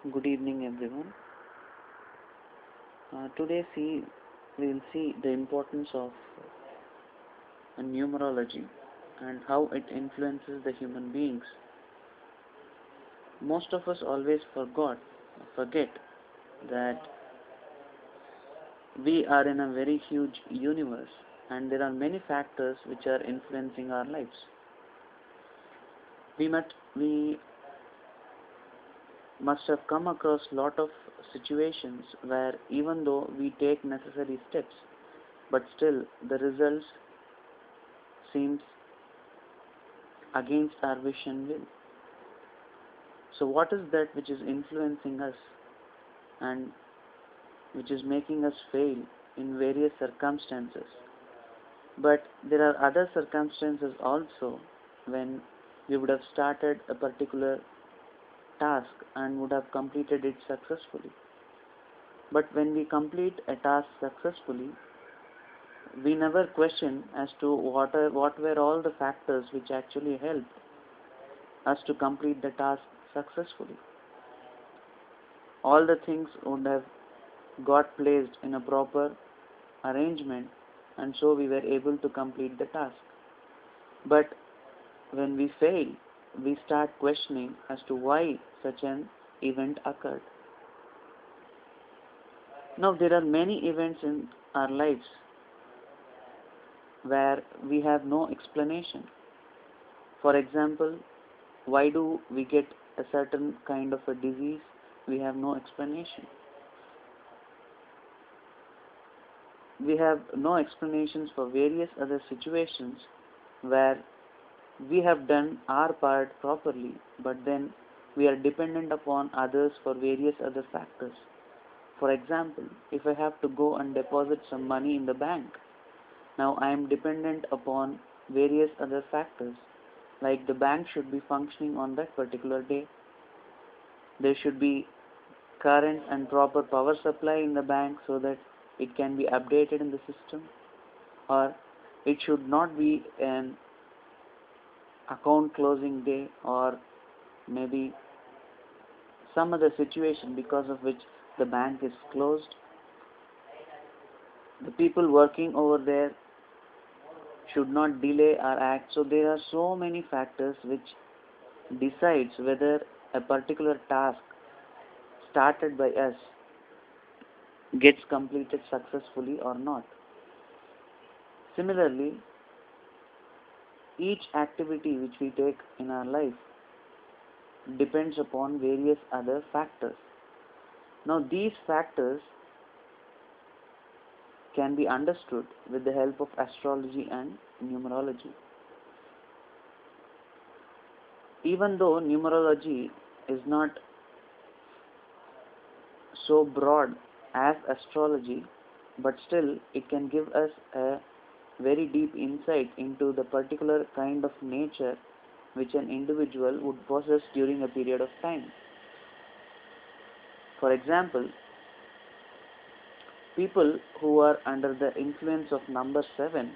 Good evening, everyone. Today, we will see the importance of numerology and how it influences the human beings. Most of us always forget that we are in a very huge universe, and there are many factors which are influencing our lives. We must have come across lot of situations where even though we take necessary steps, but still the results seems against our wish and will. So what is that which is influencing us and which is making us fail in various circumstances? But there are other circumstances also when we would have started a particular task and would have completed it successfully. But when we complete a task successfully, we never question as to what were all the factors which actually helped us to complete the task successfully. All the things would have got placed in a proper arrangement, and so we were able to complete the task. But when we fail, we start questioning as to why such an event occurred. Now, there are many events in our lives where we have no explanation. For example, why do we get a certain kind of a disease? We have no explanation. We have no explanations for various other situations where we have done our part properly, but then we are dependent upon others for various other factors. For example, if I have to go and deposit some money in the bank, now I am dependent upon various other factors, like the bank should be functioning on that particular day. There should be current and proper power supply in the bank so that it can be updated in the system, or it should not be an account closing day, or maybe some other situation because of which the bank is closed. The people working over there should not delay or act. So there are so many factors which decides whether a particular task started by us gets completed successfully or not. Similarly, each activity which we take in our life depends upon various other factors. Now, these factors can be understood with the help of astrology and numerology. Even though numerology is not so broad as astrology, but still it can give us a very deep insight into the particular kind of nature which an individual would possess during a period of time. For example, people who are under the influence of number 7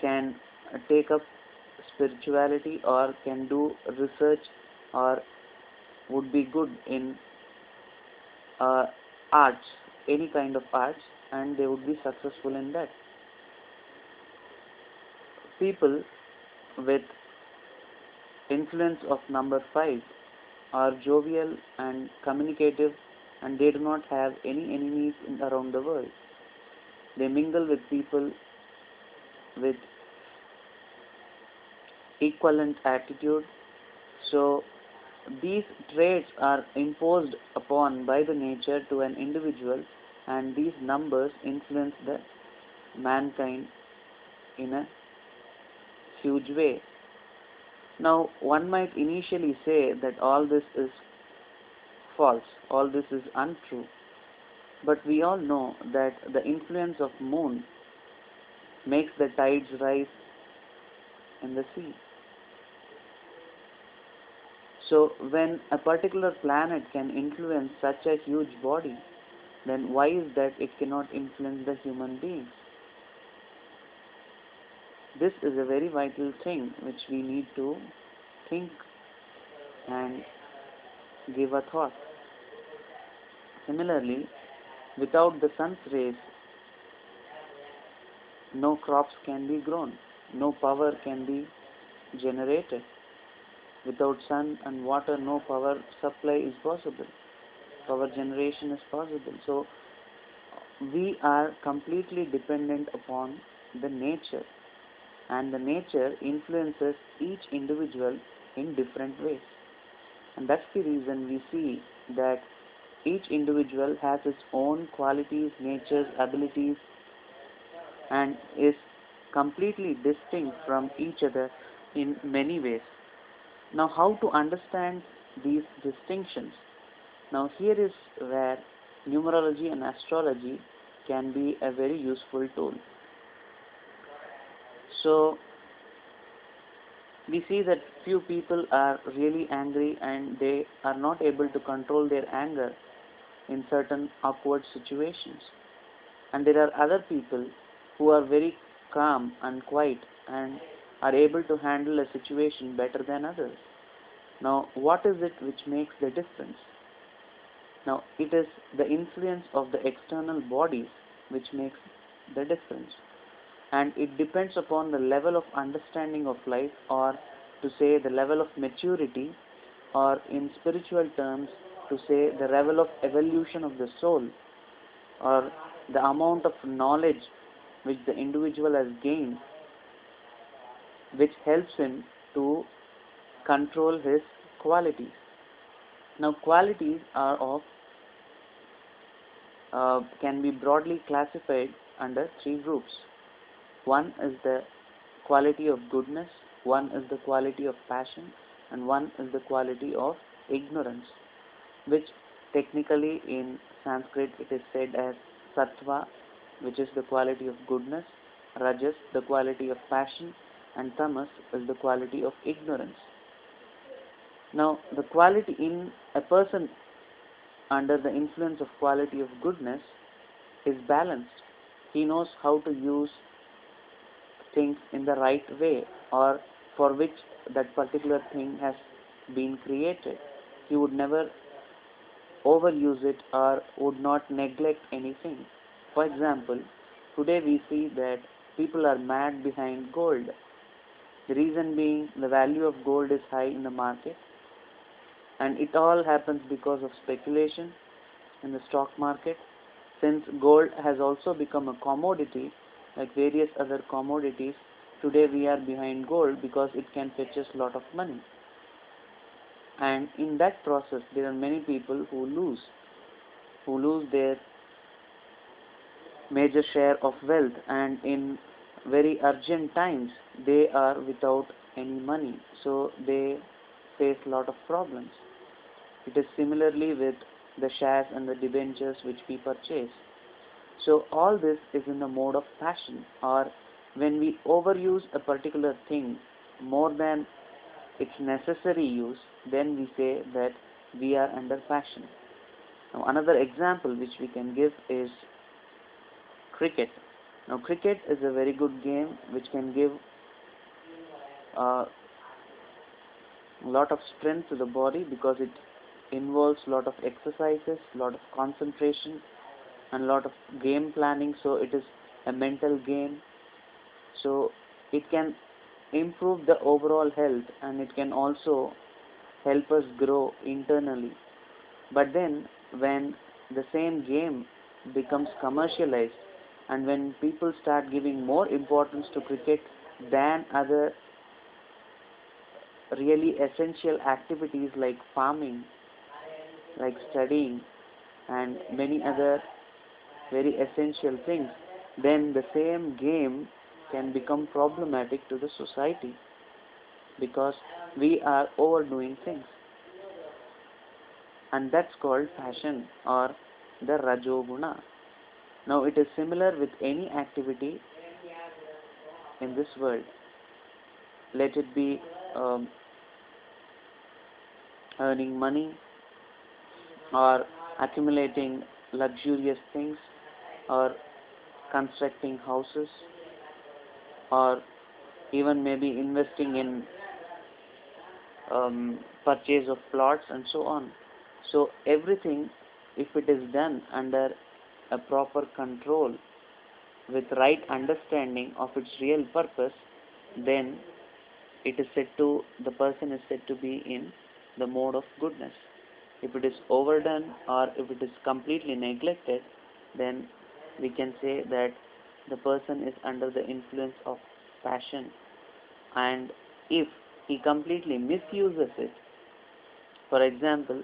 can take up spirituality or can do research or would be good in arts, any kind of arts, and they would be successful in that. People with influence of number 5 are jovial and communicative, and they do not have any enemies around the world. They mingle with people with equivalent attitude. So these traits are imposed upon by the nature to an individual, and these numbers influence the mankind in a huge way. Now, one might initially say that all this is false, all this is untrue, but we all know that the influence of moon makes the tides rise in the sea. So when a particular planet can influence such a huge body, then why is that it cannot influence the human beings? This is a very vital thing which we need to think and give a thought. Similarly, without the sun's rays, no crops can be grown, no power can be generated. Without sun and water, no power supply is possible. Power generation is possible. So, we are completely dependent upon the nature, and the nature influences each individual in different ways. And that's the reason we see that each individual has its own qualities, natures, abilities, and is completely distinct from each other in many ways. Now, how to understand these distinctions? Now, here is where numerology and astrology can be a very useful tool. So, we see that few people are really angry and they are not able to control their anger in certain awkward situations. And there are other people who are very calm and quiet and are able to handle a situation better than others. Now, what is it which makes the difference? Now, it is the influence of the external bodies which makes the difference. And it depends upon the level of understanding of life, or to say the level of maturity, or in spiritual terms to say the level of evolution of the soul, or the amount of knowledge which the individual has gained, which helps him to control his qualities. Now, qualities are of can be broadly classified under three groups. One is the quality of goodness, one is the quality of passion, and one is the quality of ignorance, which technically in Sanskrit it is said as sattva, which is the quality of goodness, rajas, the quality of passion, and tamas is the quality of ignorance. Now, the quality in a person under the influence of quality of goodness is balanced. He knows how to use things in the right way, or for which that particular thing has been created. He would never overuse it or would not neglect anything. For example, today we see that people are mad behind gold. The reason being the value of gold is high in the market, and it all happens because of speculation in the stock market. Since gold has also become a commodity like various other commodities, today we are behind gold because it can fetch us a lot of money. And in that process there are many people who lose their major share of wealth, and in very urgent times they are without any money, so they face a lot of problems. It is similarly with the shares and the debentures which we purchase. So all this is in the mode of passion, or when we overuse a particular thing more than its necessary use, then we say that we are under passion. Now, another example which we can give is cricket. Now, cricket is a very good game which can give a lot of strength to the body because it involves a lot of exercises, a lot of concentration, and a lot of game planning. So it is a mental game. So it can improve the overall health, and it can also help us grow internally. But then when the same game becomes commercialized, and when people start giving more importance to cricket than other really essential activities like farming, like studying, and many other very essential things, then the same game can become problematic to the society because we are overdoing things. And that's called passion, or the rajoguna. Now, it is similar with any activity in this world. Let it be earning money, or accumulating luxurious things, or constructing houses, or even maybe investing in purchase of plots and so on. So everything, if it is done under a proper control with right understanding of its real purpose, then the person is said to be in the mode of goodness. If it is overdone or if it is completely neglected, then we can say that the person is under the influence of passion. And if he completely misuses it, for example,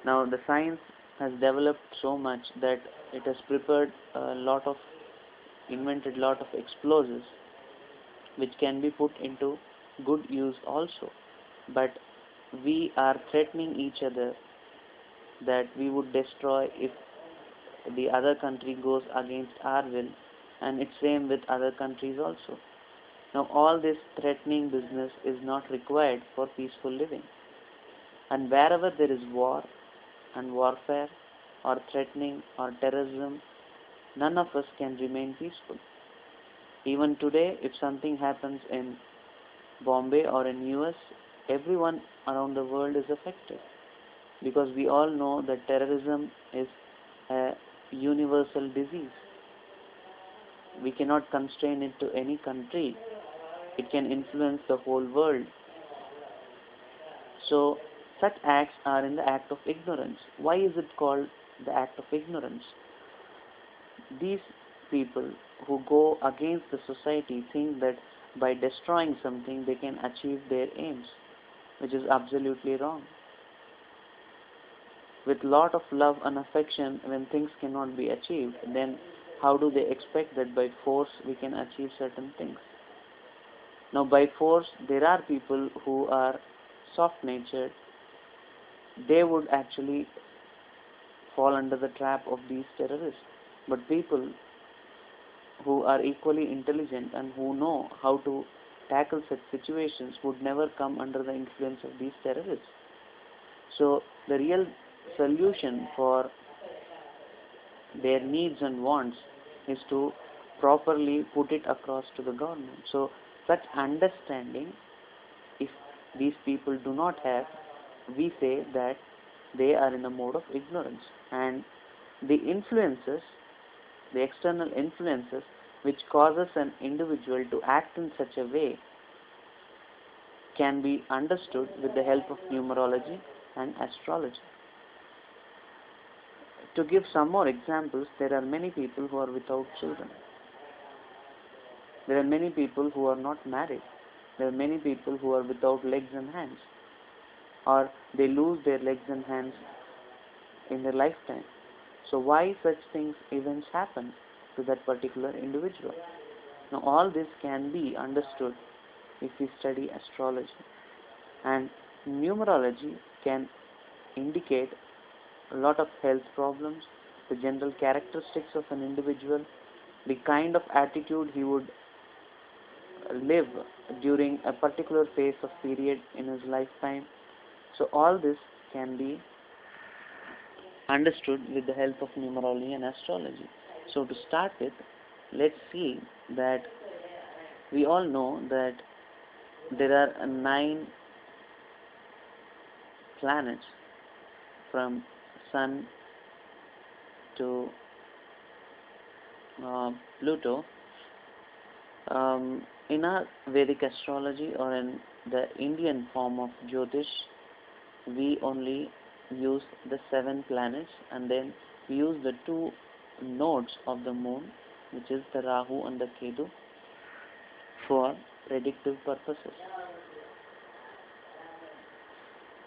now the science has developed so much that it has invented lot of explosives which can be put into good use also. But we are threatening each other that we would destroy if the other country goes against our will, and it's same with other countries also. Now all this threatening business is not required for peaceful living. And wherever there is war and warfare or threatening or terrorism, none of us can remain peaceful. Even today, if something happens in Bombay or in US, everyone around the world is affected, because we all know that terrorism is a universal disease. We cannot constrain it to any country. It can influence the whole world. So such acts are in the act of ignorance. Why is it called the act of ignorance? These people who go against the society think that by destroying something they can achieve their aims, which is absolutely wrong. With lot of love and affection, when things cannot be achieved, then how do they expect that by force we can achieve certain things? Now by force, there are people who are soft-natured. They would actually fall under the trap of these terrorists. But people who are equally intelligent and who know how to tackle such situations would never come under the influence of these terrorists. So the real solution for their needs and wants is to properly put it across to the government. So such understanding, if these people do not have, we say that they are in a mode of ignorance. And the influences, the external influences which causes an individual to act in such a way, can be understood with the help of numerology and astrology. To give some more examples, there are many people who are without children. There are many people who are not married. There are many people who are without legs and hands, or they lose their legs and hands in their lifetime. So why such events happen to that particular individual? Now all this can be understood if we study astrology. And numerology can indicate a lot of health problems, the general characteristics of an individual, the kind of attitude he would live during a particular phase of period in his lifetime. So all this can be understood with the help of numerology and astrology. So to start with, let's see that we all know that there are 9 planets from Sun to Pluto. In our Vedic astrology, or in the Indian form of Jyotish, we only use the 7 planets, and then we use the 2 nodes of the moon, which is the Rahu and the Ketu, for predictive purposes.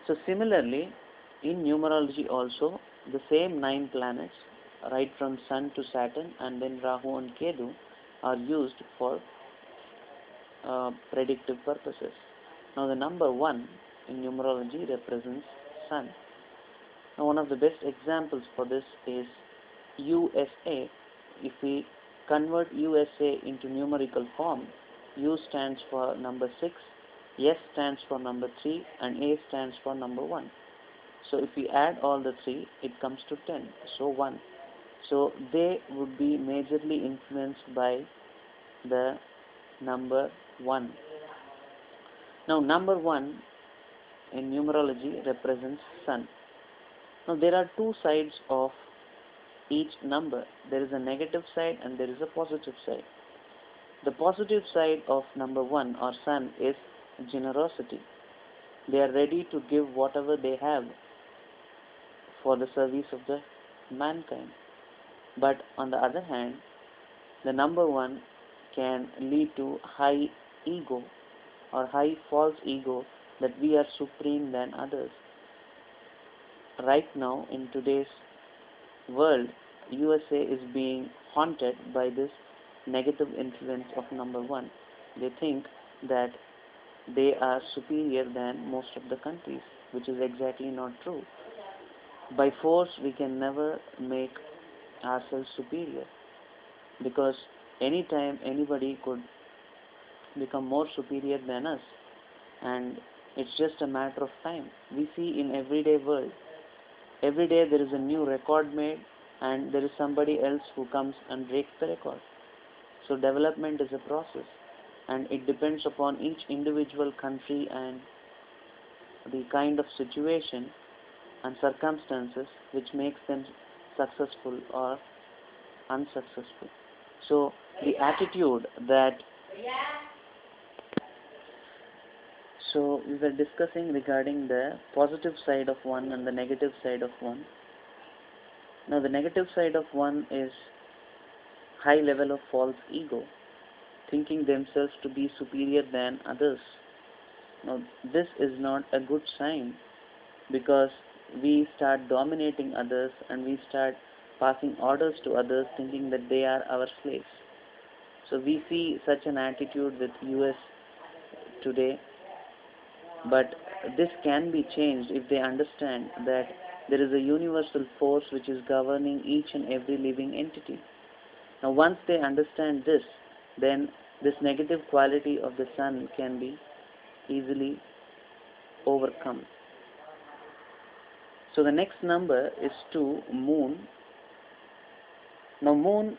So similarly, in numerology also, the same 9 planets, right from Sun to Saturn and then Rahu and Ketu, are used for predictive purposes. Now the number 1 in numerology represents Sun. Now one of the best examples for this is USA. If we convert USA into numerical form, U stands for number 6, S stands for number 3, and A stands for number 1. So if we add all the 3, it comes to 10, so 1. So they would be majorly influenced by the number 1. Now number 1 in numerology represents sun. Now there are two sides of each number. There is a negative side and there is a positive side. The positive side of number 1 or sun is generosity. They are ready to give whatever they have for the service of the mankind. But on the other hand, the number 1 can lead to high ego or high false ego that we are supreme than others. Right now in today's world, USA is being haunted by this negative influence of number 1. They think that they are superior than most of the countries, which is exactly not true. By force, we can never make ourselves superior, because anytime anybody could become more superior than us, and it's just a matter of time. We see in everyday world, every day there is a new record made and there is somebody else who comes and breaks the record. So development is a process, and it depends upon each individual country and the kind of situation and circumstances which makes them successful or unsuccessful. So the attitude that we were discussing regarding the positive side of 1 and the negative side of 1. Now the negative side of 1 is high level of false ego, thinking themselves to be superior than others. Now this is not a good sign, because we start dominating others and we start passing orders to others, thinking that they are our slaves. So we see such an attitude with US today, but this can be changed if they understand that there is a universal force which is governing each and every living entity. Now once they understand this, then this negative quality of the sun can be easily overcome. So the next number is 2, moon. Now moon,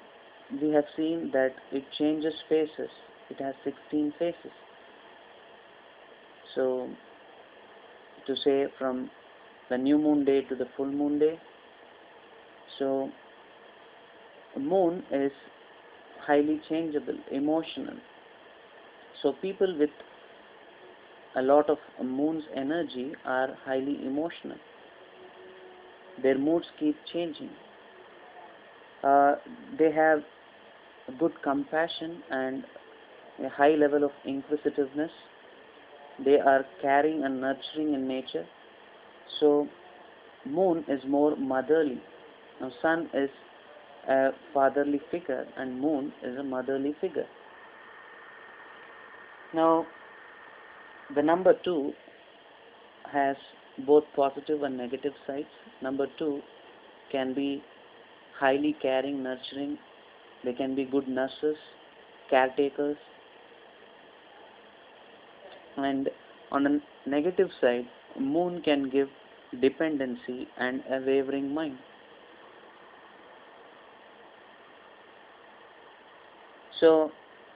we have seen that it changes phases. It has 16 phases. So to say from the new moon day to the full moon day. So moon is highly changeable, emotional. So people with a lot of moon's energy are highly emotional. Their moods keep changing. They have good compassion and a high level of inquisitiveness. They are caring and nurturing in nature. So moon is more motherly. Now sun is a fatherly figure and moon is a motherly figure. Now the number 2 has both positive and negative sides. Number 2 can be highly caring, nurturing. They can be good nurses, caretakers. And on a negative side, moon can give dependency and a wavering mind. So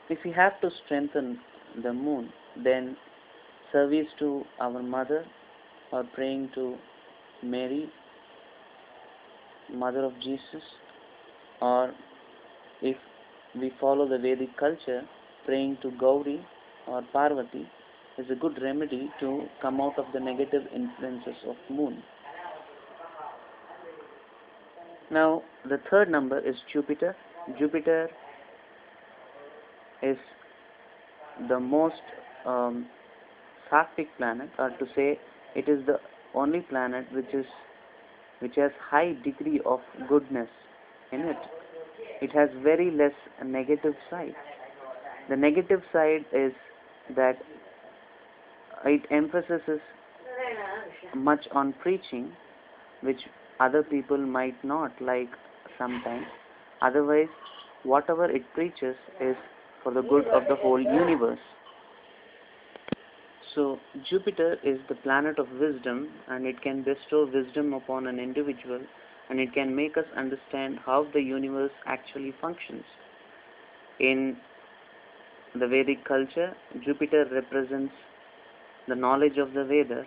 if we have to strengthen the moon, then service to our mother or praying to Mary, Mother of Jesus, or if we follow the Vedic culture, praying to Gauri or Parvati is a good remedy to come out of the negative influences of moon. Now the third number is Jupiter. Jupiter is the most sattvic planet, or to say it is the only planet which has high degree of goodness in it. It has very less negative side. The negative side is that it emphasizes much on preaching, which other people might not like sometimes. Otherwise, whatever it preaches is for the good of the whole universe. So Jupiter is the planet of wisdom, and it can bestow wisdom upon an individual, and it can make us understand how the universe actually functions. In the Vedic culture, Jupiter represents the knowledge of the Vedas,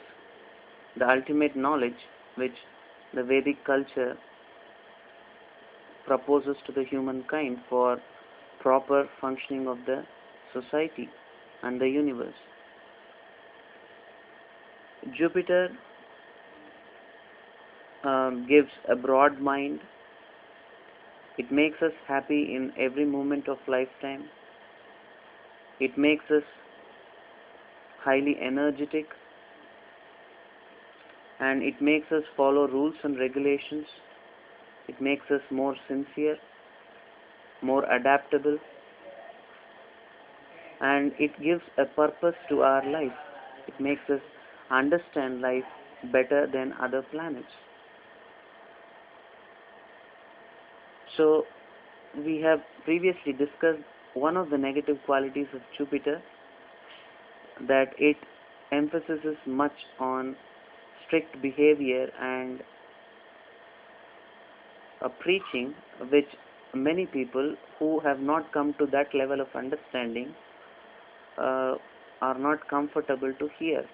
the ultimate knowledge which the Vedic culture proposes to the humankind for proper functioning of the society and the universe. Jupiter gives a broad mind. It makes us happy in every moment of lifetime. It makes us highly energetic, and it makes us follow rules and regulations. It makes us more sincere, more adaptable, and it gives a purpose to our life. It makes us understand life better than other planets. So, we have previously discussed one of the negative qualities of Jupiter, that it emphasizes much on strict behavior and preaching, which many people who have not come to that level of understanding are not comfortable to hear.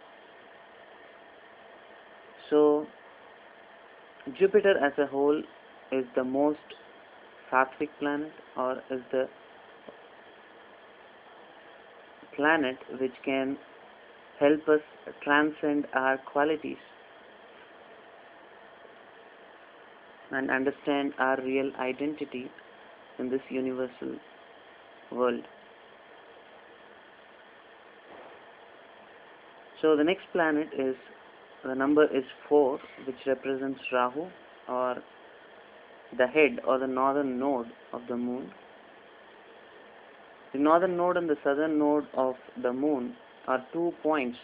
So, Jupiter as a whole is the most sattvic planet, or is the planet which can help us transcend our qualities and understand our real identity in this universal world. So the next planet is, the number is 4, which represents Rahu, or the head or the northern node of the moon. The northern node and the southern node of the moon are 2 points,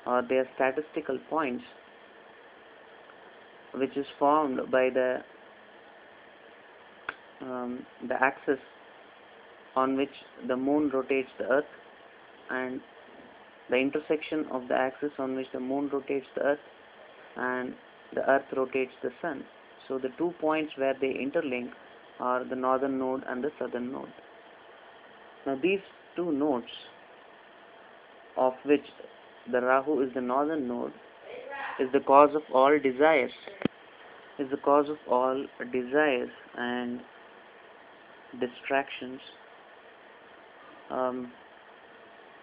or they are statistical points, which is formed by the axis on which the moon rotates the earth, and the intersection of the axis on which the moon rotates the earth and the earth rotates the sun. So the 2 points where they interlink are the northern node and the southern node. Now these 2 nodes, of which the Rahu is the northern node, is the cause of all desires, and distractions.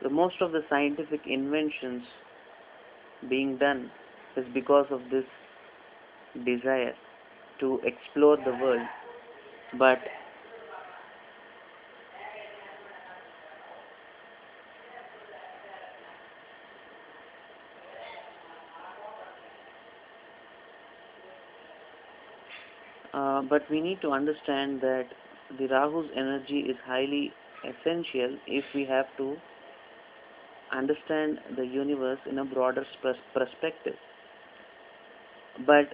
The most of the scientific inventions being done is because of this desire to explore the world. But we need to understand that the Rahu's energy is highly essential if we have to understand the universe in a broader perspective. But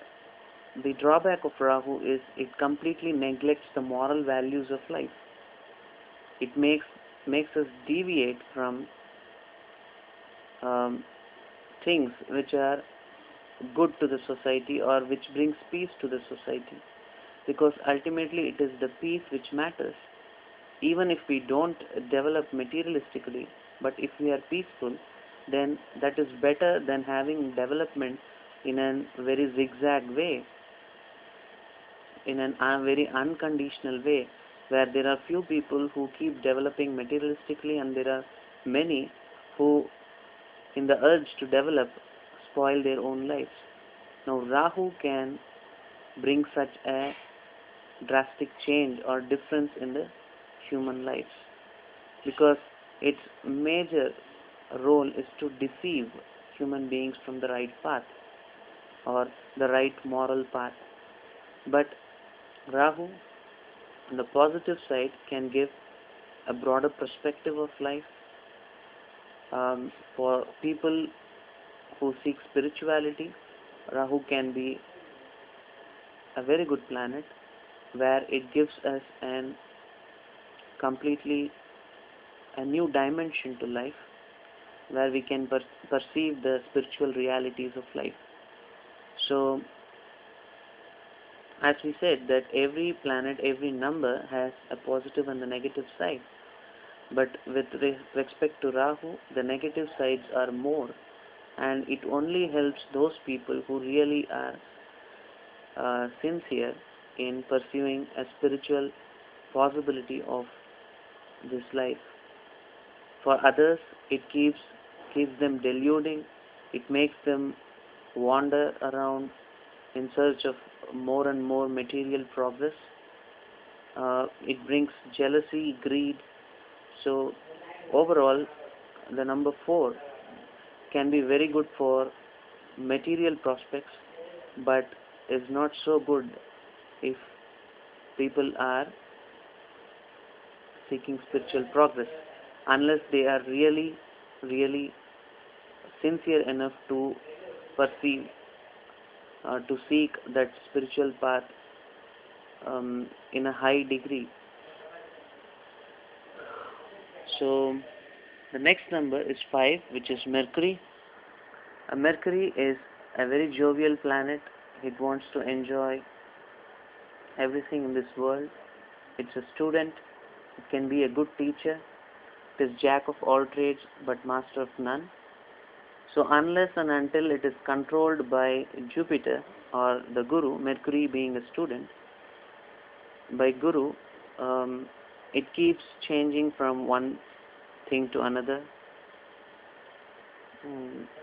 the drawback of Rahu is it completely neglects the moral values of life. It makes us deviate from things which are good to the society, or which brings peace to the society, because ultimately it is the peace which matters. Even if we don't develop materialistically, but if we are peaceful, then that is better than having development in a very zigzag way, in a very unconditional way, where there are few people who keep developing materialistically, and there are many who, in the urge to develop, spoil their own lives. Now Rahu can bring such a drastic change or difference in the human lives, because its major role is to deceive human beings from the right path or the right moral path. But Rahu, on the positive side, can give a broader perspective of life. For people who seek spirituality, Rahu can be a very good planet, where it gives us an completely a new dimension to life, where we can perceive the spiritual realities of life. So, as we said, that every planet, every number has a positive and a negative side. But with respect to Rahu, the negative sides are more, and it only helps those people who really are sincere in pursuing a spiritual possibility of this life. For others, it keeps them deluding. It makes them wander around in search of more and more material progress. It brings jealousy, greed. So overall, the number 4 can be very good for material prospects, but is not so good if people are seeking spiritual progress, unless they are really, really sincere enough to perceive, to seek that spiritual path in a high degree. So the next number is 5, which is Mercury. Mercury is a very jovial planet. It wants to enjoy everything in this world. It's a student. It can be a good teacher. It is jack of all trades but master of none. So unless and until it is controlled by Jupiter or the Guru, Mercury being a student, by Guru, it keeps changing from one thing to another.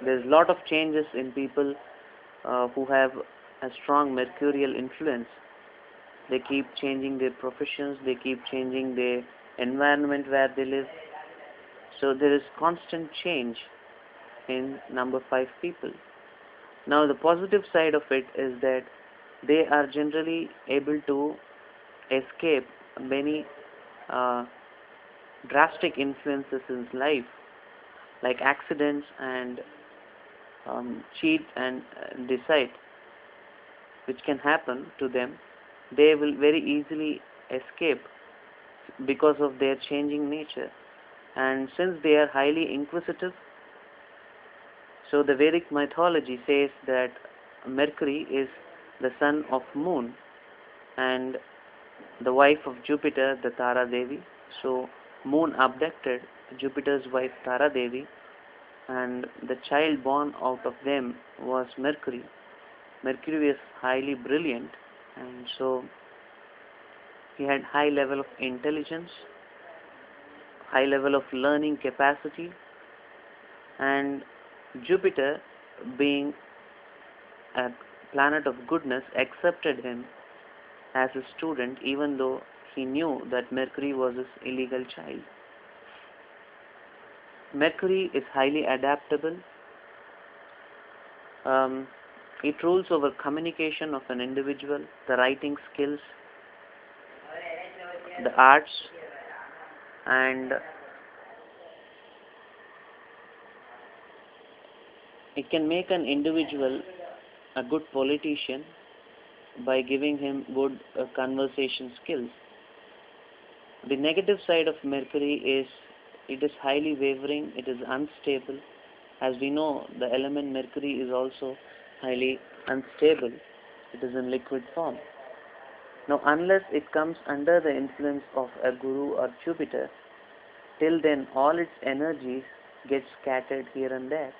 There's a lot of changes in people who have a strong mercurial influence. They keep changing their professions, they keep changing the environment where they live. So there is constant change in number 5 people. Now the positive side of it is that they are generally able to escape many drastic influences in life, like accidents and cheat and deceit, which can happen to them. They will very easily escape because of their changing nature. And since they are highly inquisitive, so the Vedic mythology says that Mercury is the son of Moon and the wife of Jupiter, the Tara Devi. So Moon abducted Jupiter's wife Tara Devi, and the child born out of them was Mercury. Mercury is highly brilliant, and so he had high level of intelligence, high level of learning capacity, and Jupiter, being a planet of goodness, accepted him as a student even though he knew that Mercury was his illegal child. Mercury is highly adaptable. It rules over communication of an individual, the writing skills, the arts, and it can make an individual a good politician by giving him good conversation skills. The negative side of Mercury is it is highly wavering, it is unstable. As we know, the element Mercury is also highly unstable. It is in liquid form. Now, unless it comes under the influence of a Guru or Jupiter, till then all its energies get scattered here and there.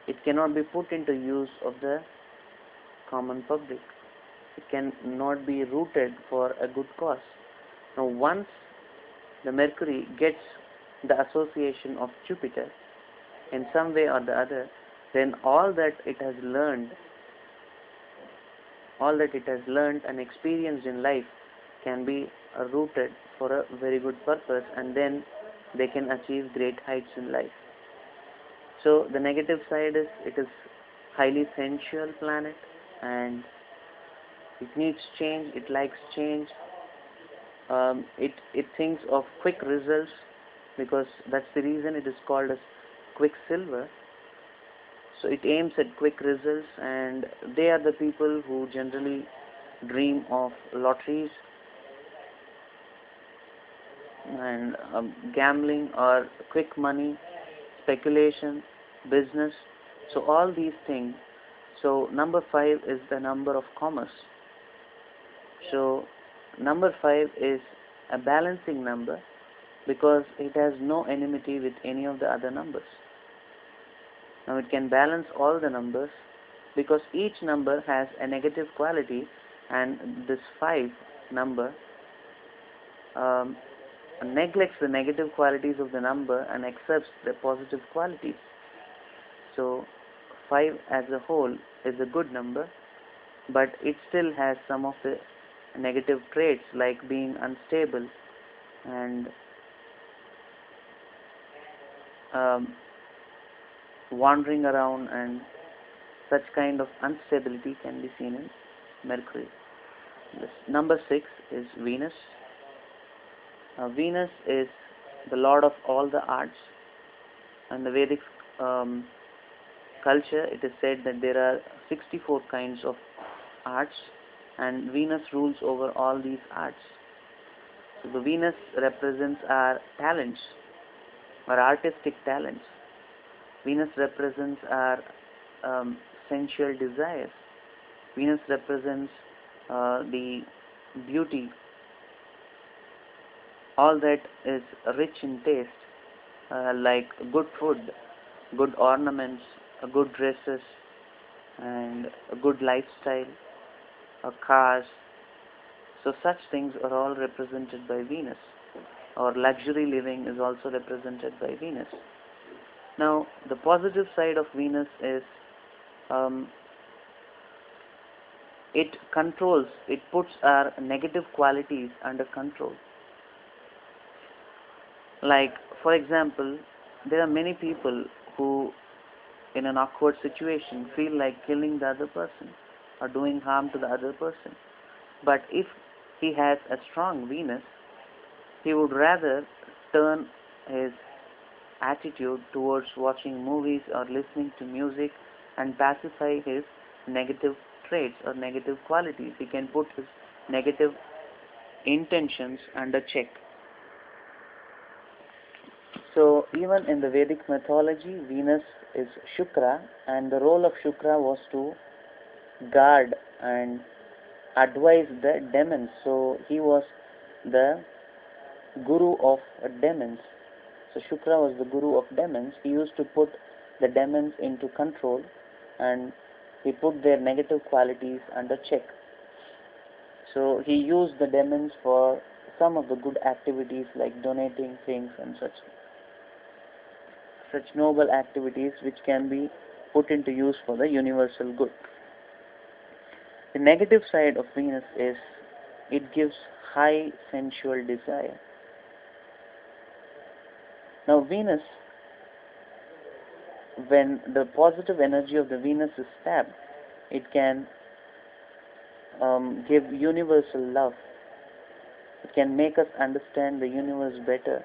It cannot be put into use of the common public. It cannot be rooted for a good cause. Now, once the Mercury gets the association of Jupiter in some way or the other, then all that it has learned and experienced in life can be rooted for a very good purpose, and then they can achieve great heights in life. So the negative side is it is highly sensual planet, and it needs change, it likes change. It thinks of quick results, because that's the reason it is called as quicksilver. So it aims at quick results, and they are the people who generally dream of lotteries and gambling or quick money, speculation, business. So all these things. So number 5 is the number of commerce. So number 5 is a balancing number because it has no enmity with any of the other numbers. Now it can balance all the numbers because each number has a negative quality, and this 5 number um, neglects the negative qualities of the number and accepts the positive qualities. So 5 as a whole is a good number, but it still has some of the negative traits like being unstable and um, wandering around, and such kind of instability can be seen in Mercury. This number 6 is Venus. Venus is the lord of all the arts. In the Vedic culture, it is said that there are 64 kinds of arts, and Venus rules over all these arts. So the Venus represents our talents, our artistic talents. Venus represents our sensual desires. Venus represents the beauty, all that is rich in taste, like good food, good ornaments, good dresses, and a good lifestyle, cars. So such things are all represented by Venus. Or luxury living is also represented by Venus. Now, the positive side of Venus is it controls, it puts our negative qualities under control. Like, for example, there are many people who, in an awkward situation, feel like killing the other person or doing harm to the other person. But if he has a strong Venus, he would rather turn his attitude towards watching movies or listening to music and pacify his negative traits or negative qualities. He can put his negative intentions under check. So even in the Vedic mythology, Venus is Shukra, and the role of Shukra was to guard and advise the demons. So he was the guru of demons. So Shukra was the guru of demons. He used to put the demons into control, and he put their negative qualities under check. So he used the demons for some of the good activities like donating things and such noble activities which can be put into use for the universal good. The negative side of Venus is it gives high sensual desire. Now Venus, when the positive energy of the Venus is tapped, it can give universal love. It can make us understand the universe better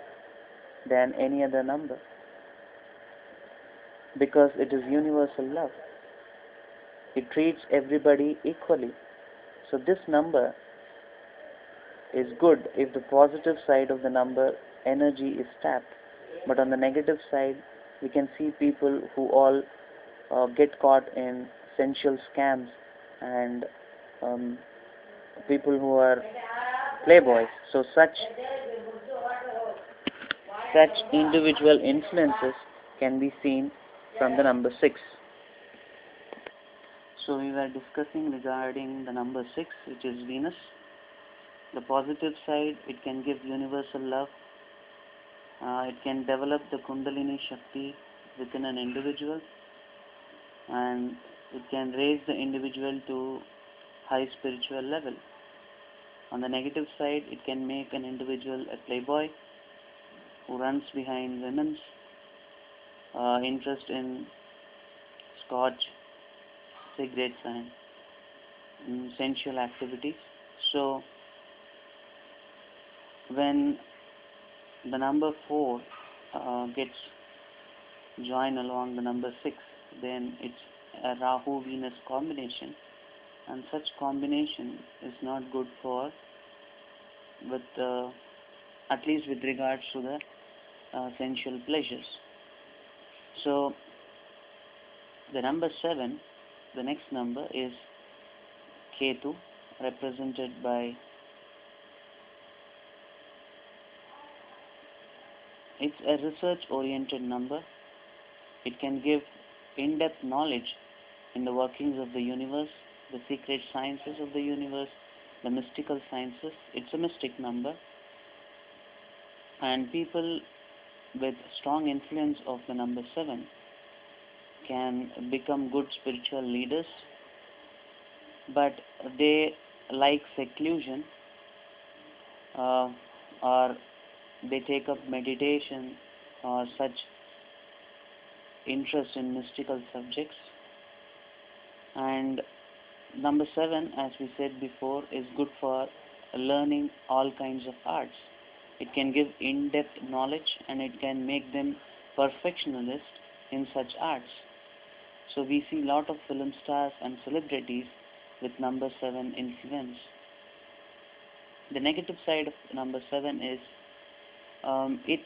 than any other number, because it is universal love. It treats everybody equally. So this number is good if the positive side of the number energy is tapped. But on the negative side, we can see people who all get caught in sensual scams, and people who are playboys. So such individual influences can be seen from the number 6. So we were discussing regarding the number 6, which is Venus. The positive side, it can give universal love. It can develop the Kundalini Shakti within an individual, and it can raise the individual to high spiritual level. On the negative side, it can make an individual a playboy who runs behind women's interest in scotch, cigarettes, and sensual activities. So when the number 4 gets joined along the number 6, then it's a Rahu-Venus combination, and such combination is not good for, at least with regards to the sensual pleasures. So the number 7, the next number is Ketu, represented by, it's a research oriented number. It can give in-depth knowledge in the workings of the universe, the secret sciences of the universe, the mystical sciences. It's a mystic number, and people with strong influence of the number 7 can become good spiritual leaders, but they like seclusion, or they take up meditation or such interest in mystical subjects. And number 7, as we said before, is good for learning all kinds of arts. It can give in-depth knowledge, and it can make them perfectionists in such arts. So we see a lot of film stars and celebrities with number 7 influence. The negative side of number 7 is it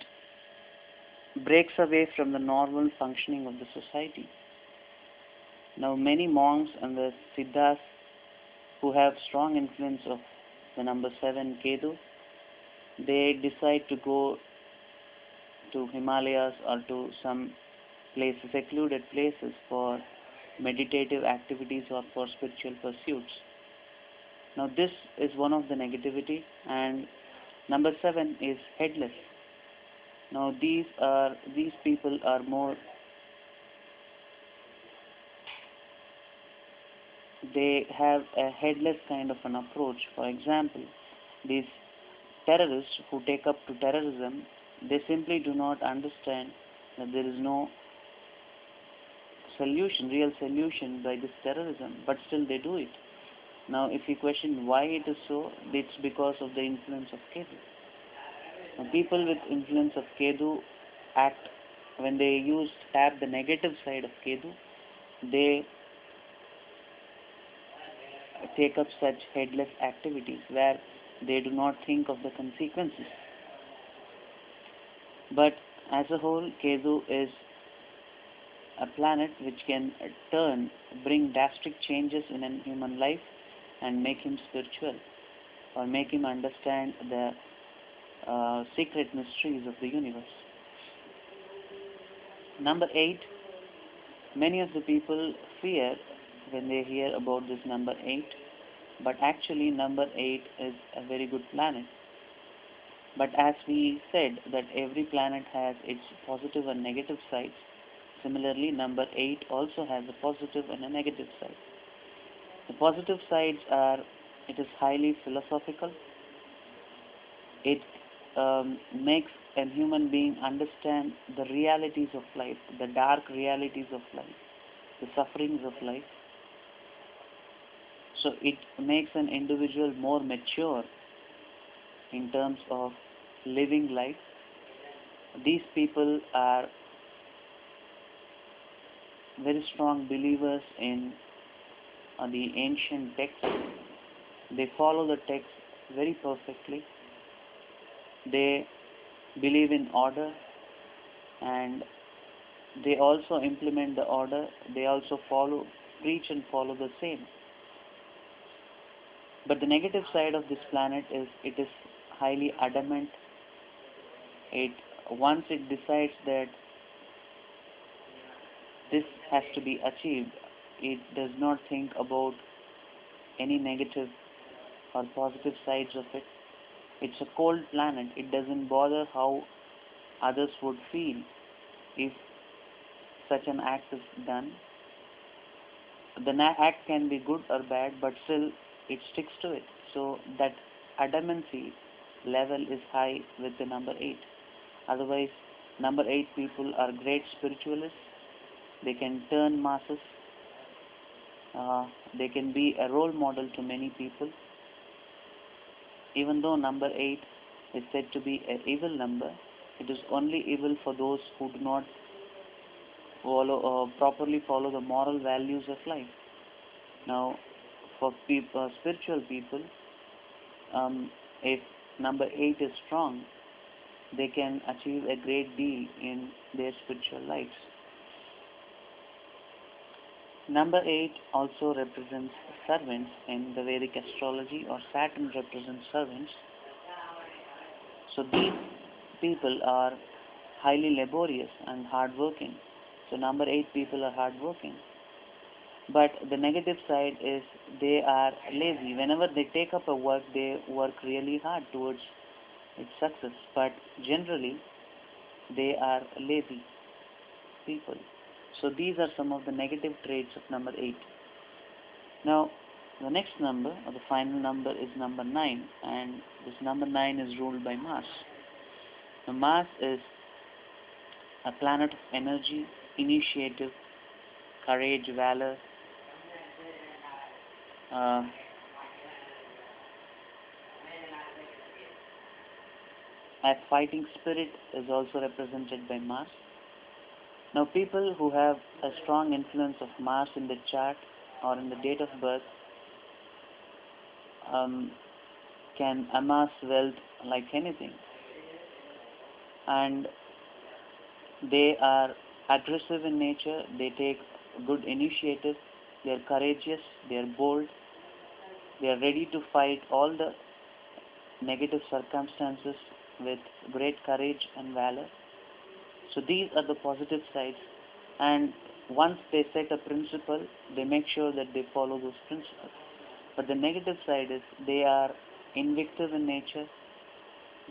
breaks away from the normal functioning of the society. Now, many monks and the siddhas who have strong influence of the number 7 Ketu, they decide to go to Himalayas or to some places, secluded places, for meditative activities or for spiritual pursuits. Now, this is one of the negativity, and number 7 is headless. Now, these people are more, they have a headless kind of an approach. For example, these terrorists who take up to terrorism, they simply do not understand that there is no real solution by this terrorism, but still they do it. Now, if you question why it is so, it's because of the influence of Ketu. Now, people with influence of Ketu act, when they tap the negative side of Ketu, they take up such headless activities where they do not think of the consequences. But as a whole, Ketu is a planet which can bring drastic changes in a human life and make him spiritual, or make him understand the secret mysteries of the universe. Number 8, many of the people fear when they hear about this number 8, but actually number 8 is a very good planet. But as we said that every planet has its positive and negative sides, similarly number 8 also has a positive and a negative side. The positive sides are, it is highly philosophical. It makes a human being understand the realities of life, the dark realities of life, the sufferings of life. So it makes an individual more mature in terms of living life. These people are very strong believers in the ancient texts. They follow the text very perfectly. They believe in order, and they also implement the order. They also preach and follow the same. But the negative side of this planet is it is highly adamant. Once it decides that this has to be achieved, it does not think about any negative or positive sides of it. It's a cold planet. It doesn't bother how others would feel if such an act is done. The act can be good or bad, but still it sticks to it. So that adamancy level is high with the number 8. Otherwise, number 8 people are great spiritualists. They can turn masses. They can be a role model to many people. Even though number 8 is said to be an evil number, it is only evil for those who do not properly follow the moral values of life. Now, for spiritual people, if number 8 is strong, they can achieve a great deal in their spiritual lives. Number 8 also represents servants in the Vedic astrology, or Saturn represents servants. So these people are highly laborious and hardworking. So number 8 people are hardworking. But the negative side is they are lazy. Whenever they take up a work, they work really hard towards its success. But generally, they are lazy people. So these are some of the negative traits of number 8. Now, the next number, or the final number, is number 9. And this number 9 is ruled by Mars. Now, Mars is a planet of energy, initiative, courage, valor, uh, a fighting spirit is also represented by Mars. Now, people who have a strong influence of Mars in the chart or in the date of birth can amass wealth like anything. And they are aggressive in nature, they take good initiative, they are courageous, they are bold, they are ready to fight all the negative circumstances with great courage and valor. So these are the positive sides, and once they set a principle, they make sure that they follow those principles. But the negative side is they are invictive in nature,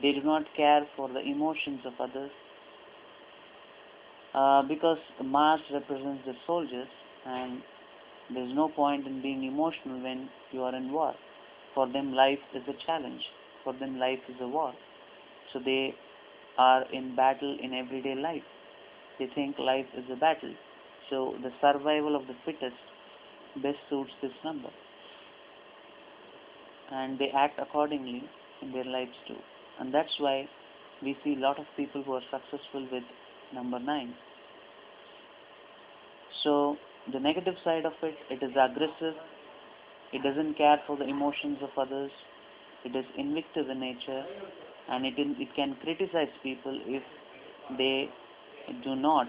they do not care for the emotions of others, because Mars represents the soldiers, and there is no point in being emotional when you are in war. For them, life is a challenge. For them, life is a war. So they are in battle in everyday life. They think life is a battle. So the survival of the fittest best suits this number. And they act accordingly in their lives too. And that's why we see a lot of people who are successful with number 9. So the negative side of it, it is aggressive, it doesn't care for the emotions of others, it is invictive in nature, and it can criticize people if they do not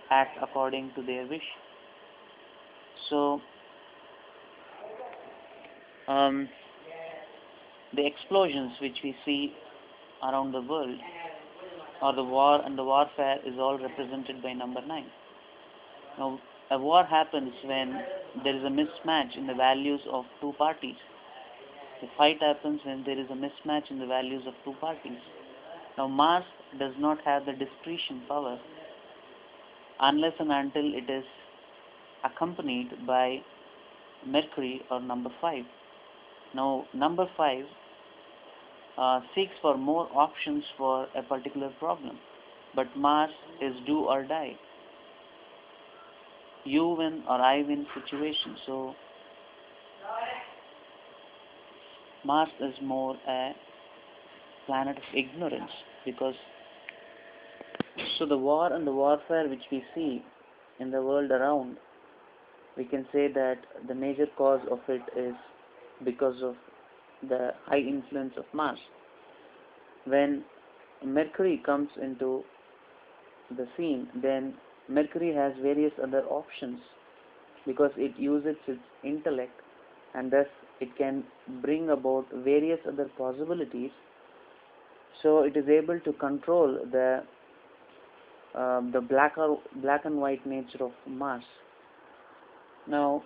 act according to their wish. So the explosions which we see around the world, or the war and the warfare, is all represented by number 9. Now, a war happens when there is a mismatch in the values of two parties. The fight happens when there is a mismatch in the values of two parties. Now, Mars does not have the discretion power unless and until it is accompanied by Mercury or number 5. Now, number 5 seeks for more options for a particular problem, but Mars is do or die. You win or I win situation. So Mars is more a planet of ignorance, because so the war and the warfare which we see in the world around, we can say that the major cause of it is because of the high influence of Mars. When Mercury comes into the scene, then Mercury has various other options, because it uses its intellect, and thus it can bring about various other possibilities. So it is able to control the black and white nature of Mars. Now,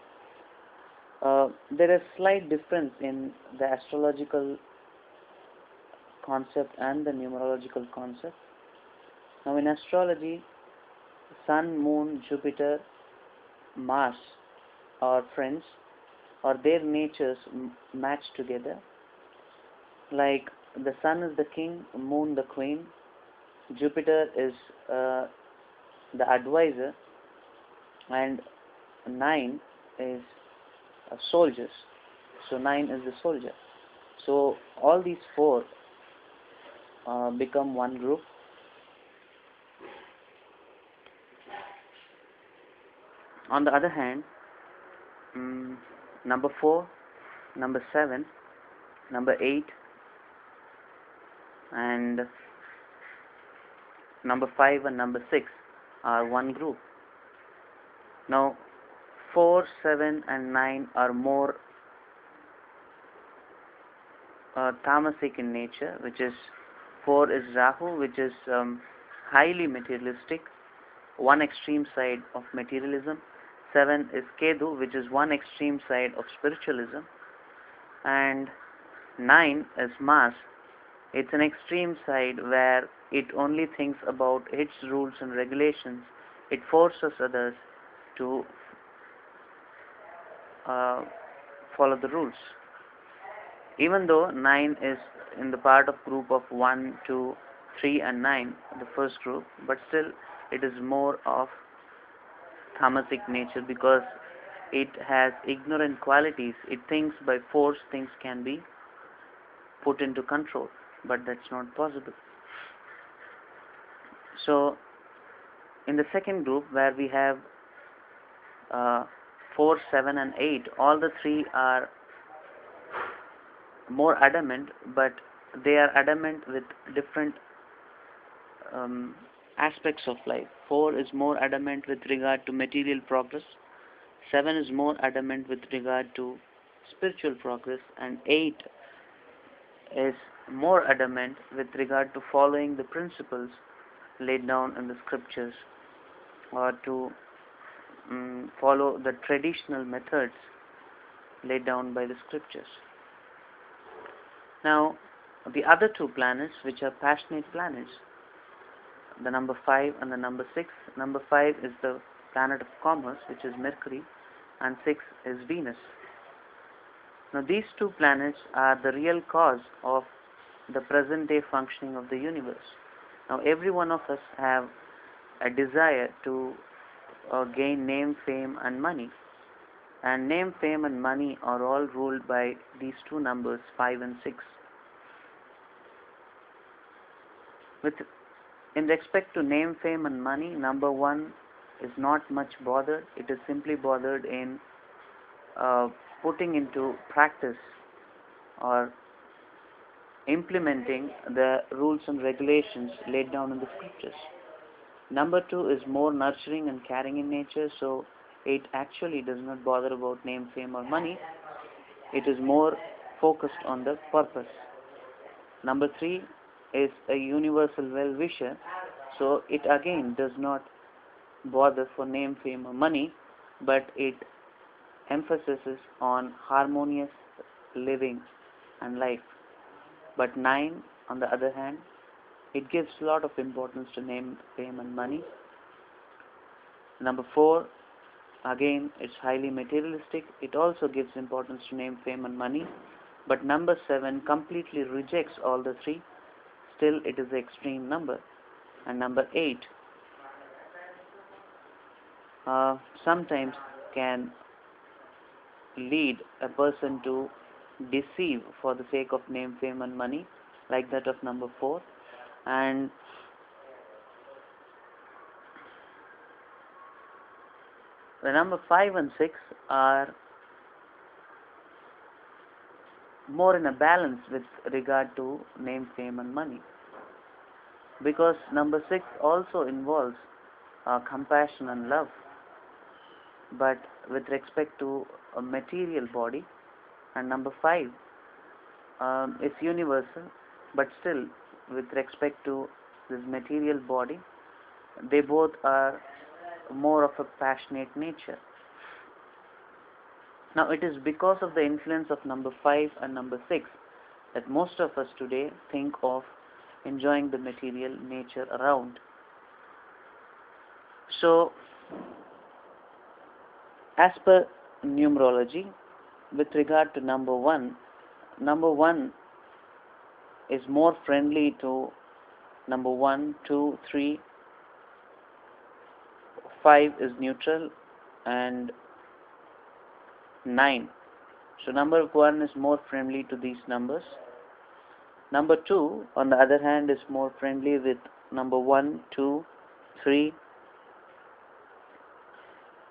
there is slight difference in the astrological concept and the numerological concept. Now, in astrology, Sun, Moon, Jupiter, Mars are friends, or their natures match together. Like the Sun is the king, Moon the queen, Jupiter is the advisor, and 9 is soldiers. So 9 is the soldier. So all these 4 become one group. On the other hand, number 4, number 7, number 8, and number 5 and number 6 are one group. Now 4, 7 and 9 are more tamasic in nature, which is 4 is Rahu, which is highly materialistic, one extreme side of materialism. 7 is Ketu, which is one extreme side of spiritualism. And 9 is Mars. It's an extreme side where it only thinks about its rules and regulations. It forces others to follow the rules. Even though 9 is in the part of group of 1, 2, 3 and 9, the first group, but still it is more of tamasic nature because it has ignorant qualities. It thinks by force things can be put into control, but that's not possible. So in the second group, where we have 4, 7 and 8, all the three are more adamant, but they are adamant with different aspects of life. 4 is more adamant with regard to material progress, 7 is more adamant with regard to spiritual progress, and 8 is more adamant with regard to following the principles laid down in the scriptures, or to follow the traditional methods laid down by the scriptures. Now, the other two planets, which are passionate planets, the number 5 and the number 6. Number 5 is the planet of commerce, which is Mercury, and 6 is Venus. Now, these two planets are the real cause of the present day functioning of the universe. Now, every one of us have a desire to gain name, fame and money. And name, fame and money are all ruled by these two numbers, 5 and 6. In respect to name, fame and money, number 1 is not much bothered. It is simply bothered in putting into practice or implementing the rules and regulations laid down in the scriptures. Number 2 is more nurturing and caring in nature, so it actually does not bother about name, fame or money. It is more focused on the purpose. Number 3 is a universal well-wisher, so it again does not bother for name, fame or money, but it emphasizes on harmonious living and life. But 9, on the other hand, it gives a lot of importance to name, fame and money. Number 4, again, it's highly materialistic. It also gives importance to name, fame and money. But number 7 completely rejects all the three. Still, it is the extreme number. And number 8 sometimes can lead a person to deceive for the sake of name, fame and money, like that of number 4. And the number 5 and 6 are more in a balance with regard to name, fame and money, because number 6 also involves compassion and love, but with respect to a material body. And number 5 is universal, but still with respect to this material body, they both are more of a passionate nature. Now, it is because of the influence of number 5 and number 6 that most of us today think of enjoying the material nature around. So, as per numerology, with regard to number 1 is more friendly to number 1, 2, 3, 5 is neutral, and 9. So number 1 is more friendly to these numbers. Number 2, on the other hand, is more friendly with number 1, 2, 3.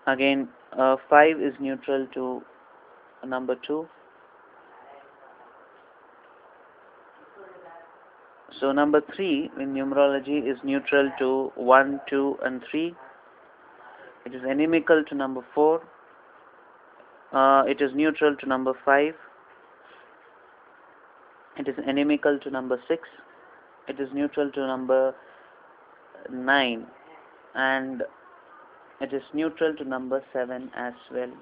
Again, 5 is neutral to number 2. So number 3 in numerology is neutral to 1, 2 and 3. It is inimical to number 4. It is neutral to number 5. It is inimical to number 6. It is neutral to number 9. and it is neutral to number 7 as well.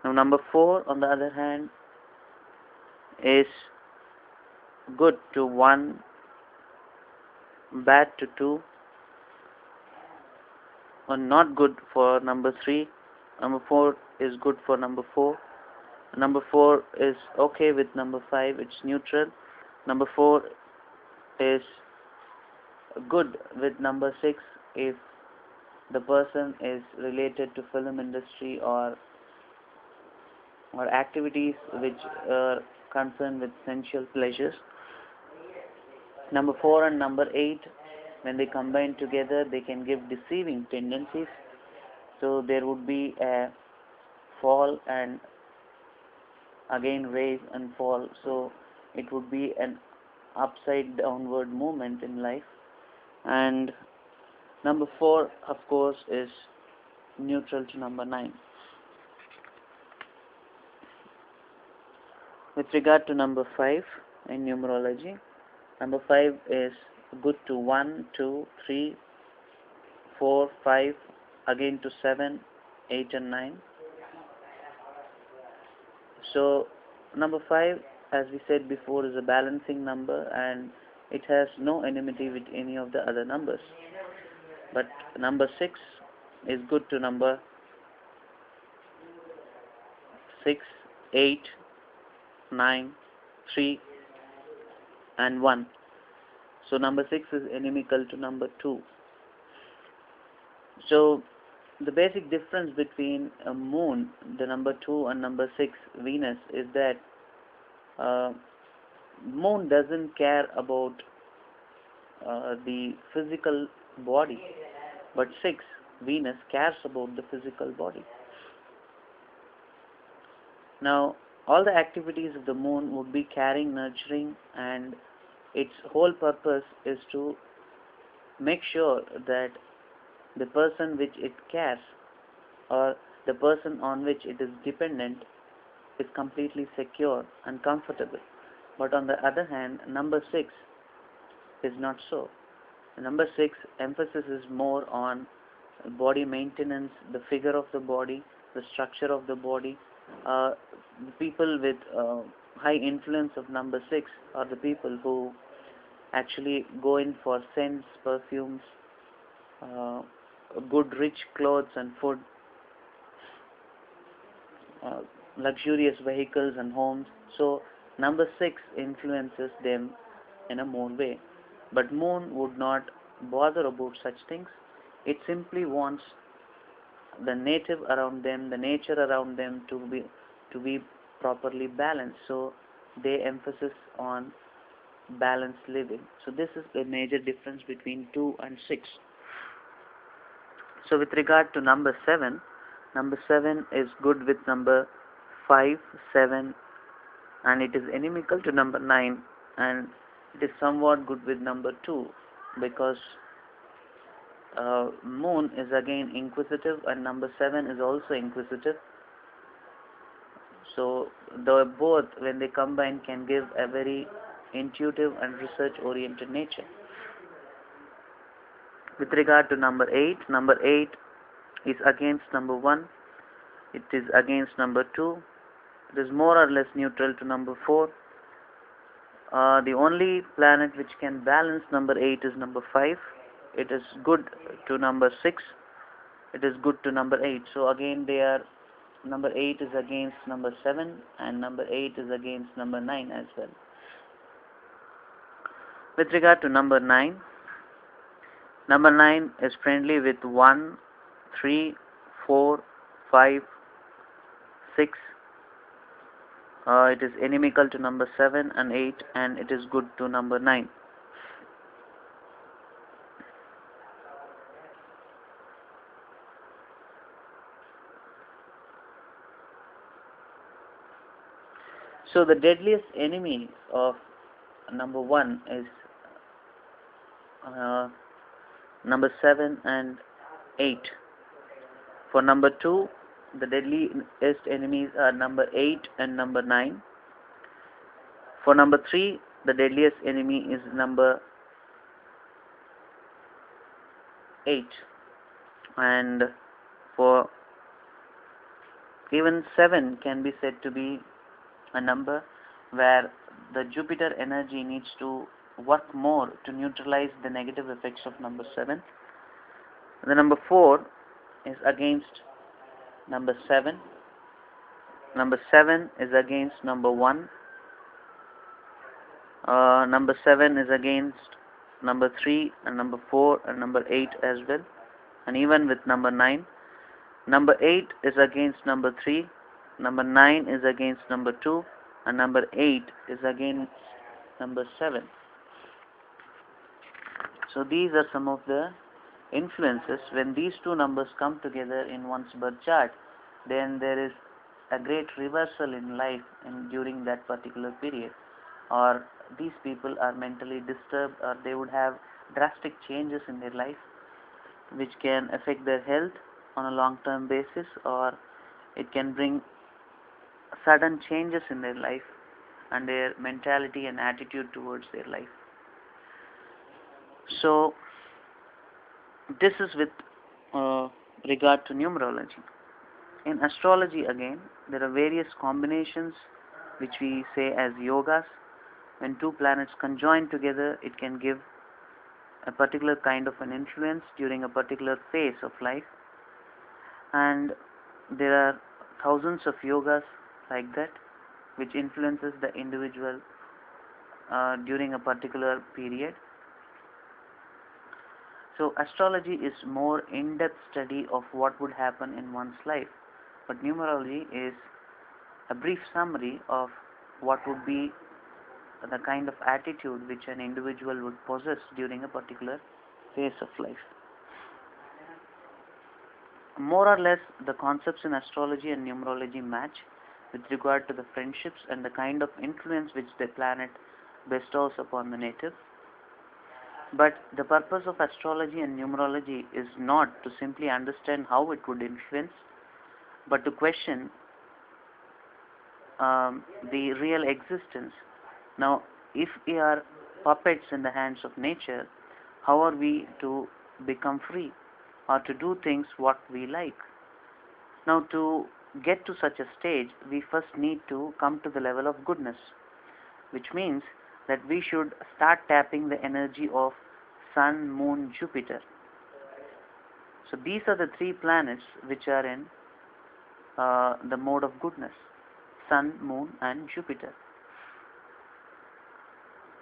Now number 4 on the other hand is good to 1, bad to 2, or not good for number 3. Number 4 is good for number 4. Number 4 is okay with number 5, it's neutral. Number 4 is good with number 6 if the person is related to film industry or activities which are concerned with sensual pleasures. Number 4 and number 8, when they combine together, they can give deceiving tendencies. So there would be a fall and again raise and fall. So it would be an upside downward movement in life. And number 4, of course, is neutral to number 9. With regard to number 5 in numerology, number 5 is good to 1, 2, 3, 4, 5, again to 7, 8 and 9. So number 5, as we said before, is a balancing number and it has no enmity with any of the other numbers. But number 6 is good to number 6, 8, 9, 3 and 1. So number 6 is inimical to number 2. So the basic difference between a moon, the number 2 and number 6, Venus, is that moon doesn't care about the physical body, but 6, Venus, cares about the physical body. Now all the activities of the moon would be caring, nurturing, and its whole purpose is to make sure that the person which it cares or the person on which it is dependent is completely secure and comfortable. But on the other hand, number 6 is not so. Number 6 emphasis is more on body maintenance, the figure of the body, the structure of the body. The people with high influence of number 6 are the people who actually go in for scents, perfumes, good rich clothes and food, luxurious vehicles and homes. So number 6 influences them in a moon way. But moon would not bother about such things. It simply wants the native around them, the nature around them to be properly balanced. So they emphasize on balanced living. So this is the major difference between 2 and 6. So with regard to number 7 is good with number 5, 7, and it is inimical to number 9, and it is somewhat good with number 2 because moon is again inquisitive and number 7 is also inquisitive. So the both, when they combine, can give a very intuitive and research oriented nature. With regard to number 8 is against number 1, it is against number 2, it is more or less neutral to number 4. The only planet which can balance number 8 is number 5. It is good to number 6, it is good to number 8. So again they are, number 8 is against number 7 and number 8 is against number 9 as well. With regard to number 9 is friendly with 1, 3, 4, 5, 6. It is inimical to number 7 and 8, and it is good to number 9. So the deadliest enemy of number 1 is number 7 and 8. For number 2, the deadliest enemies are number 8 and number 9. For number 3, the deadliest enemy is number 8, and for even 7 can be said to be a number where the Jupiter energy needs to work more to neutralize the negative effects of number 7. The number 4 is against number 7. Number 7 is against number 1. Number 7 is against number 3 and number 4 and number 8 as well. And even with number 9. Number 8 is against number 3. Number 9 is against number 2. And number 8 is against number 7. So these are some of the influences. When these two numbers come together in one's birth chart, then there is a great reversal in life during that particular period, or these people are mentally disturbed, or they would have drastic changes in their life which can affect their health on a long-term basis, or it can bring sudden changes in their life and their mentality and attitude towards their life. So this is with regard to numerology. In astrology again, there are various combinations which we say as yogas. When two planets conjoin together, it can give a particular kind of an influence during a particular phase of life. And there are thousands of yogas like that, which influences the individual during a particular period. So astrology is more in-depth study of what would happen in one's life, but numerology is a brief summary of what would be the kind of attitude which an individual would possess during a particular phase of life. More or less, the concepts in astrology and numerology match with regard to the friendships and the kind of influence which the planet bestows upon the native. But the purpose of astrology and numerology is not to simply understand how it would influence, but to question the real existence. Now, if we are puppets in the hands of nature, how are we to become free or to do things what we like? Now, to get to such a stage, we first need to come to the level of goodness, which means that we should start tapping the energy of Sun, Moon, Jupiter. So these are the three planets which are in the mode of goodness: Sun, Moon, and Jupiter.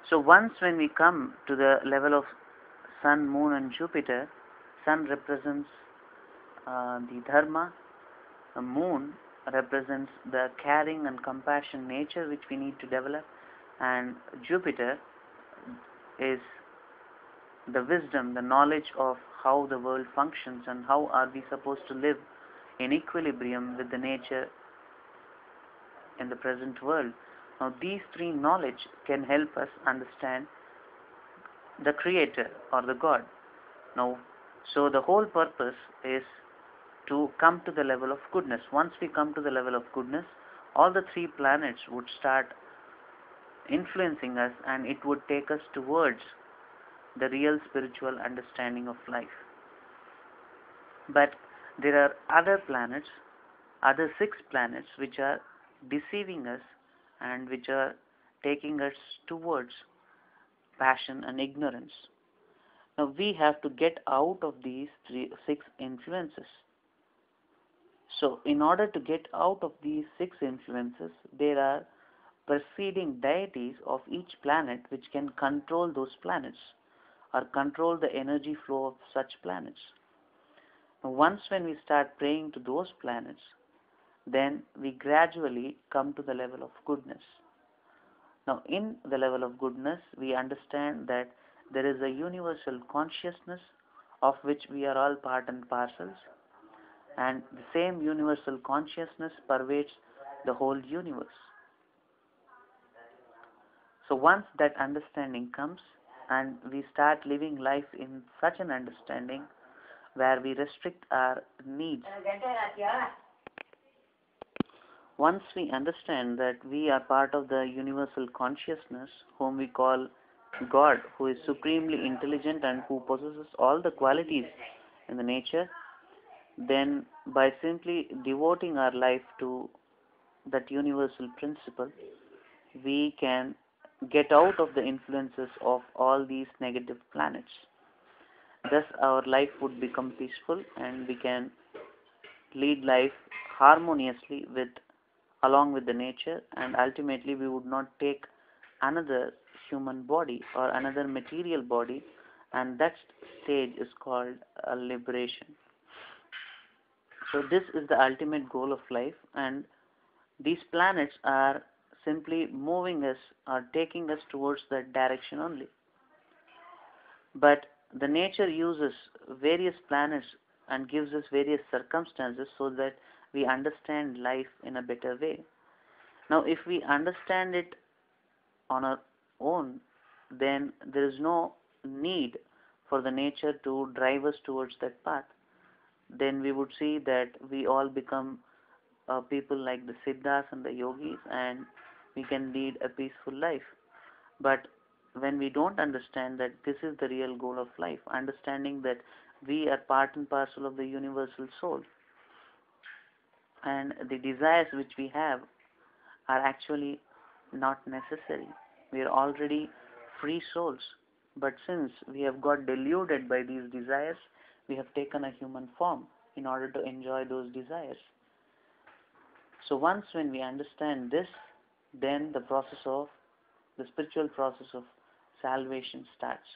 So once when we come to the level of Sun, Moon, and Jupiter, Sun represents the Dharma, the Moon represents the caring and compassion nature which we need to develop, and Jupiter is the wisdom, the knowledge of how the world functions and how are we supposed to live in equilibrium with the nature in the present world. Now these three knowledge can help us understand the Creator or the God. Now, so the whole purpose is to come to the level of goodness. Once we come to the level of goodness, all the three planets would start influencing us, and it would take us towards the real spiritual understanding of life. But there are other planets, other 6 planets, which are deceiving us and which are taking us towards passion and ignorance. Now we have to get out of these 6 influences. So in order to get out of these 6 influences, there are preceding deities of each planet which can control those planets or control the energy flow of such planets. Now, once when we start praying to those planets, then we gradually come to the level of goodness. Now in the level of goodness, we understand that there is a universal consciousness of which we are all part and parcels, and the same universal consciousness pervades the whole universe. So once that understanding comes and we start living life in such an understanding where we restrict our needs, once we understand that we are part of the universal consciousness whom we call God, who is supremely intelligent and who possesses all the qualities in the nature, then by simply devoting our life to that universal principle, we can get out of the influences of all these negative planets. Thus, our life would become peaceful and we can lead life harmoniously with along with the nature, and ultimately we would not take another human body or another material body, and that stage is called a liberation. So this is the ultimate goal of life, and these planets are simply moving us or taking us towards that direction only. But the nature uses various planets and gives us various circumstances so that we understand life in a better way. Now, if we understand it on our own, then there is no need for the nature to drive us towards that path. Then we would see that we all become people like the Siddhas and the yogis, and we can lead a peaceful life. But when we don't understand that this is the real goal of life, understanding that we are part and parcel of the universal soul, and the desires which we have are actually not necessary. We are already free souls. But since we have got deluded by these desires, we have taken a human form in order to enjoy those desires. So once when we understand this, then the spiritual process of salvation starts.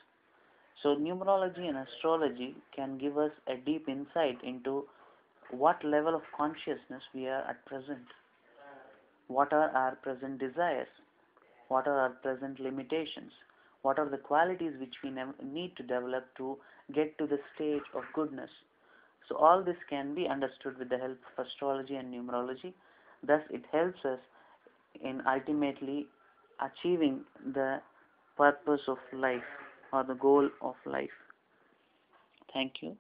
So numerology and astrology can give us a deep insight into what level of consciousness we are at present, what are our present desires, what are our present limitations, what are the qualities which we need to develop to get to the stage of goodness. So all this can be understood with the help of astrology and numerology. Thus it helps us in ultimately achieving the purpose of life or the goal of life. Thank you.